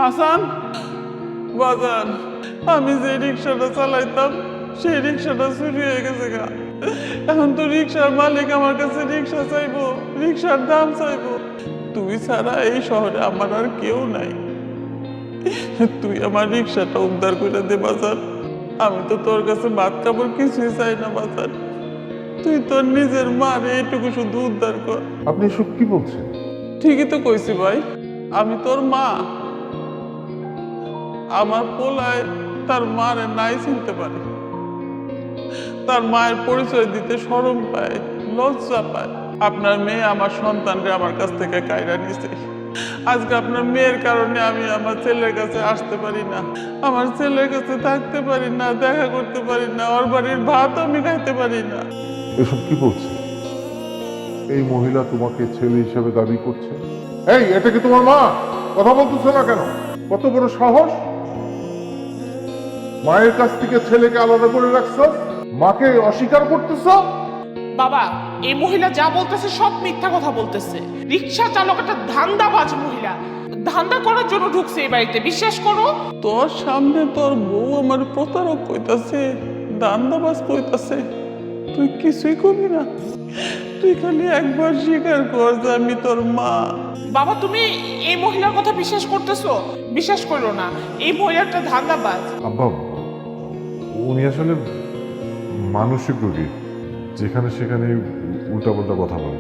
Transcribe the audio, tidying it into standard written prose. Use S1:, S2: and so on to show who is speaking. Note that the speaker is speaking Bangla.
S1: হাসান বাজান, আমি যে রিক্সাটা চালাইতাম সেই রিক্সাটা চুরি হয়ে গেছে গা। এখন তো রিক্সার মালিক আমার কাছে রিক্সা চাইবো, রিক্সার দাম চাইবো। তুই ছাড়া এই শহরে আমার আর কেউ নাই। তুই আমার রিক্সাটা উদ্ধার করে দে বাজার। আমি তো তোর কাছে ভাত কাপড় কিছুই চাই না বাজার। তুই তোর নিজের মার এইটুকু শুধু উদ্ধার কর।
S2: আপনি এসব কি বলছেন?
S1: ঠিকই তো কইছি ভাই, আমি তোর মা। আমার পোলায় তার মারে নাই চিনতে পারে, তার মায়ের পরিচয় দিতে শরম পায়, লজ্জা পায়। আপনার মেয়ে আমার সন্তানরে আমার কাছ থেকে কায়রা নিছে। আজকে আপনার মেয়ের কারণে আমি আমার ছেলের কাছে আসতে পারি না, আমার ছেলের কাছে থাকতে পারি না, দেখা করতে পারি না, ওর বাড়ির ভাত আমি খাইতে পারি না।
S2: এসব কি বলছেন? এই মহিলা তোমাকে ছেলে হিসেবে দাবি করছে। এই, এটা কি তোমার মা? কথা বলতেছো না কেন? কত বড় সাহস! মায়ের কাছ থেকে ছেলেকে আলাদা করে রাখছো, মাকে অস্বীকার করতেছো।
S3: বাবা, এই মহিলা যা বলতেছে সব মিথ্যা কথা বলতেছে। রিক্সা চালক একটা ধান্দাবাজ মহিলা, ধান্দা করার জন্য ঢুকছে এই বাড়িতে, বিশ্বাস করো।
S1: তোর সামনে তোর বউ আমার প্রতারক কইতাছে, দান্দাবাজ কইতাছে, তুই কিছুই করবি না। তুই খালি একবার স্বীকার কর যে আমি তোর মা।
S3: বাবা, তুমি এই মহিলার কথা বিশ্বাস করতেছো? বিশ্বাস করো না, এই মহিলা একটা ধান্দাবাজ।
S2: আব্বা, উনি আসলে মানসিক রোগী, যেখানে সেখানে উল্টাপাল্টা কথা বলে।